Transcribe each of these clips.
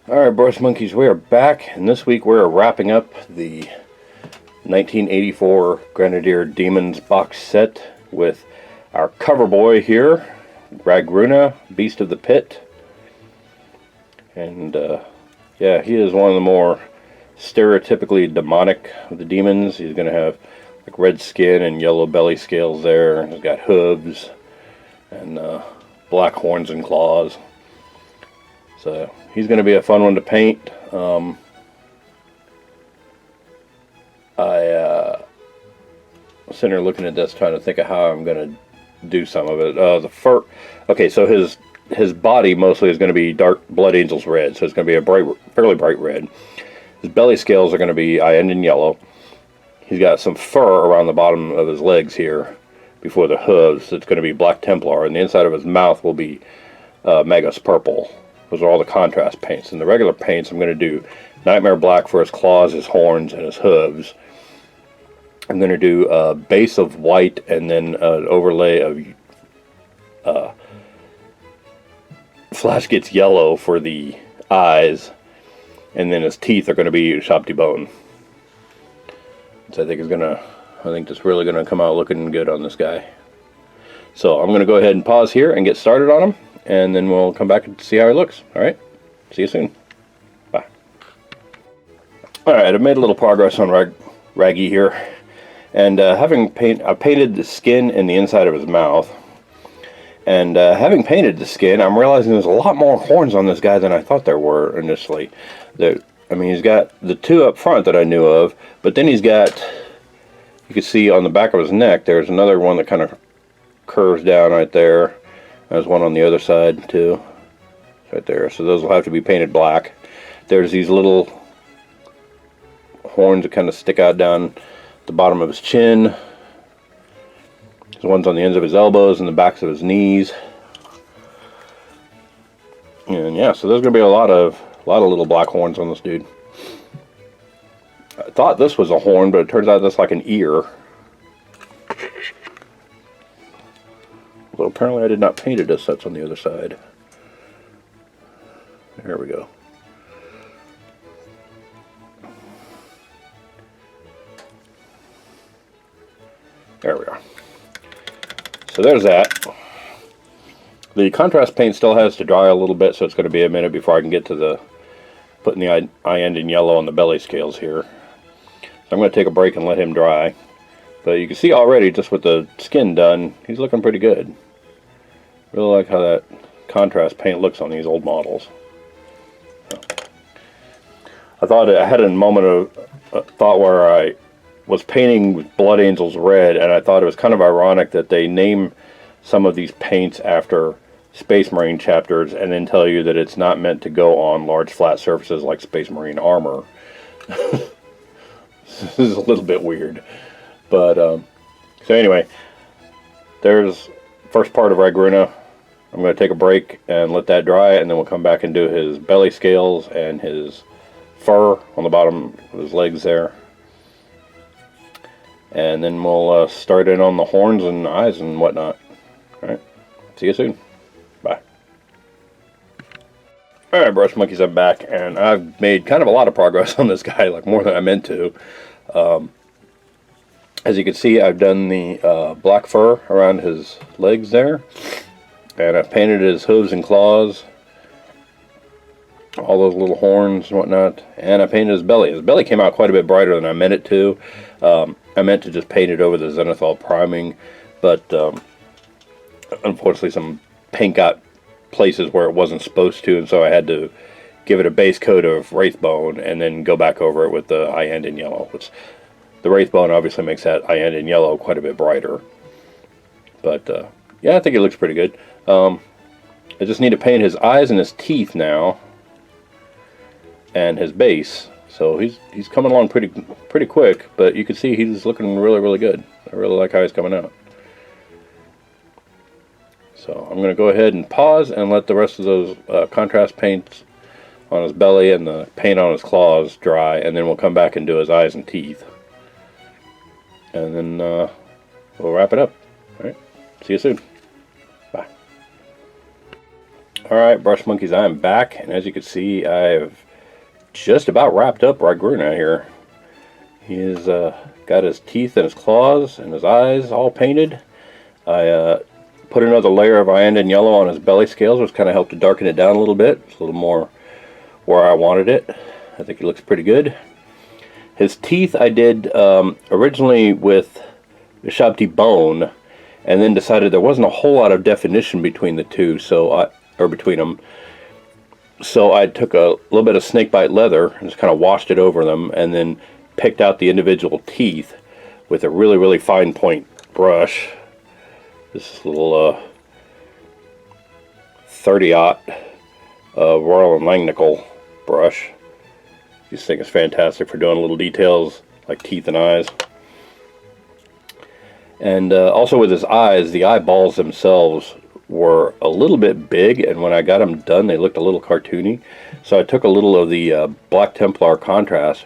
Alright, brush monkeys, we are back, and this week we're wrapping up the 1984 Grenadier Demons box set with our cover boy here, Ragroona, Beast of the Pit. And yeah, he is one of the more stereotypically demonic of the demons. He's going to have like red skin and yellow belly scales there. He's got hooves and black horns and claws. So he's going to be a fun one to paint. I was sitting here looking at this, trying to think of how I'm going to do some of it. The fur. Okay, so his body mostly is going to be dark Blood Angel's red, so it's going to be a fairly bright red. His belly scales are going to be Iron yellow. He's got some fur around the bottom of his legs here, before the hooves. It's going to be Black Templar, and the inside of his mouth will be Magus purple. Those are all the contrast paints. And the regular paints, I'm going to do Nightmare Black for his claws, his horns, and his hooves. I'm going to do a base of white and then an overlay of Flash gets yellow for the eyes. And then his teeth are going to be Shabti Bone. So I think that's really going to come out looking good on this guy. So I'm going to go ahead and pause here and get started on him. And then we'll come back and see how he looks. Alright, see you soon. Bye. Alright, I've made a little progress on Raggy here. And I painted the skin and the inside of his mouth. And having painted the skin, I'm realizing there's a lot more horns on this guy than I thought there were initially. I mean, he's got the two up front that I knew of, but then he's got, you can see on the back of his neck, there's another one that kind of curves down right there. There's one on the other side too, right there. So those will have to be painted black. There's these little horns that kind of stick out down the bottom of his chin. There's ones on the ends of his elbows and the backs of his knees. And yeah, so there's going to be a lot of little black horns on this dude. I thought this was a horn, but it turns out that's like an ear. Well, apparently I did not paint it as such on the other side. There we go. There we are. So there's that. The contrast paint still has to dry a little bit, so it's going to be a minute before I can get to the putting the eye-end in yellow on the belly scales here. So I'm going to take a break and let him dry. But you can see already, just with the skin done, he's looking pretty good. Really like how that contrast paint looks on these old models. I thought I had a moment of thought where I was painting with Blood Angel's red, and I thought it was kind of ironic that they name some of these paints after Space Marine chapters and then tell you that it's not meant to go on large flat surfaces like Space Marine armor. This is a little bit weird. But, so anyway, there's first part of Ragroona. I'm going to take a break and let that dry, and then we'll come back and do his belly scales and his fur on the bottom of his legs there. And then we'll start in on the horns and eyes and whatnot. Alright, see you soon. Bye. Alright, brush monkeys, I'm back, and I've made kind of a lot of progress on this guy, like more than I meant to. As you can see, I've done the black fur around his legs there, and I've painted his hooves and claws, all those little horns and whatnot, and I painted his belly. His belly came out quite a bit brighter than I meant it to. I meant to just paint it over the zenithal priming, but unfortunately some paint got places where it wasn't supposed to, and so I had to give it a base coat of Wraithbone and then go back over it with the eye-end in yellow, which the Wraithbone obviously makes that eye-end in yellow quite a bit brighter. But yeah, I think it looks pretty good. I just need to paint his eyes and his teeth now, and his base. So he's coming along pretty quick, but you can see he's looking really good. I really like how he's coming out. So I'm going to go ahead and pause and let the rest of those contrast paints on his belly and the paint on his claws dry, and then we'll come back and do his eyes and teeth. And then we'll wrap it up. Alright, see you soon. Bye. Alright, Brush Monkeys, I am back, and as you can see, I've just about wrapped up Ragroona here. He's got his teeth and his claws and his eyes all painted. I put another layer of Iandin yellow on his belly scales, which kind of helped to darken it down a little bit. It's a little more where I wanted it. I think it looks pretty good. His teeth I did originally with the Shabti bone, and then decided there wasn't a whole lot of definition between the two, between them. So I took a little bit of snakebite leather and just kind of washed it over them, and then picked out the individual teeth with a really, really fine point brush. This little 30-aught Royal and Langnickel brush. This thing is fantastic for doing little details like teeth and eyes. And also with his eyes, the eyeballs themselves were a little bit big, and when I got them done they looked a little cartoony. So I took a little of the Black Templar contrast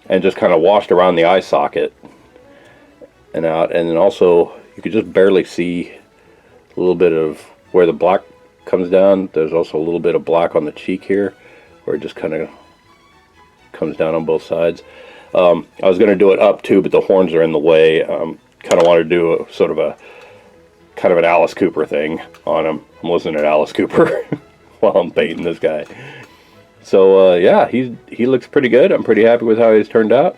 and just kind of washed around the eye socket and out, and then also you could just barely see a little bit of where the black comes down. There's also a little bit of black on the cheek here where it just kind of comes down on both sides. I was going to do it up too, but the horns are in the way. Kind of wanted to do a sort of a kind of an Alice Cooper thing on him. I'm listening to Alice Cooper while I'm painting this guy. So yeah, he looks pretty good. I'm pretty happy with how he's turned out.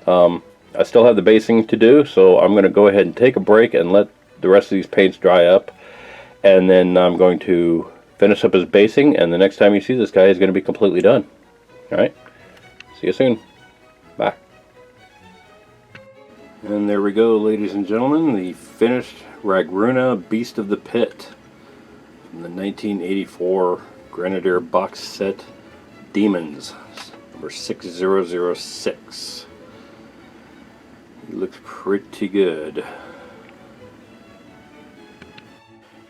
I still have the basing to do, so I'm going to go ahead and take a break and let the rest of these paints dry up, and then I'm going to finish up his basing, and the next time you see this guy, he's going to be completely done. Alright, see you soon. Bye. And there we go, ladies and gentlemen, the finished Ragroona Beast of the Pit from the 1984 Grenadier box set Demons, number 6006. He looks pretty good.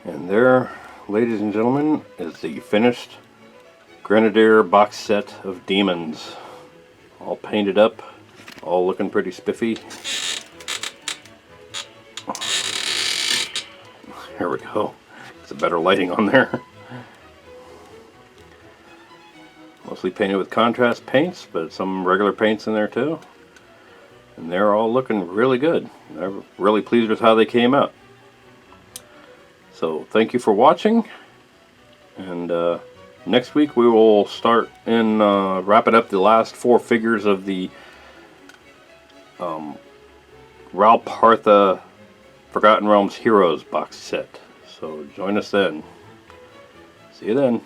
And there, ladies and gentlemen, is the finished Grenadier box set of Demons. All painted up, all looking pretty spiffy. Here we go. It's a better lighting on there. Mostly painted with contrast paints, but some regular paints in there too. And they're all looking really good. I'm really pleased with how they came out. So thank you for watching. And next week we will start in wrapping up the last 4 figures of the Ralpartha Forgotten Realms Heroes box set. So join us then. See you then.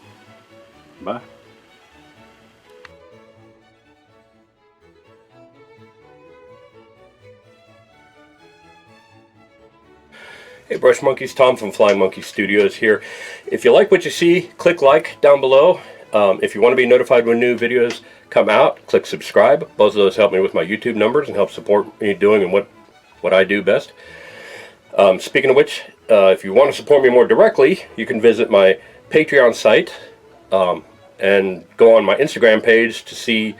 Bye. Hey Brush Monkeys, Tom from Flying Monkey Studios here. If you like what you see, click like down below. If you want to be notified when new videos come out, click subscribe. Both of those help me with my YouTube numbers and help support me doing and what I do best. Speaking of which, if you want to support me more directly, you can visit my Patreon site and go on my Instagram page to see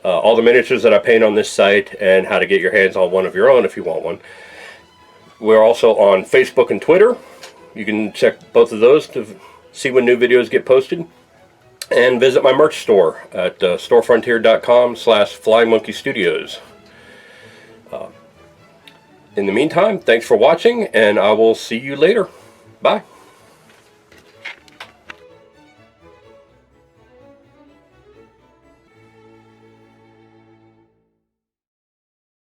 all the miniatures that I paint on this site and how to get your hands on one of your own if you want one. We're also on Facebook and Twitter. You can check both of those to see when new videos get posted. And visit my merch store at storefrontier.com/flyingmonkeystudios. In the meantime, thanks for watching, and I will see you later. Bye.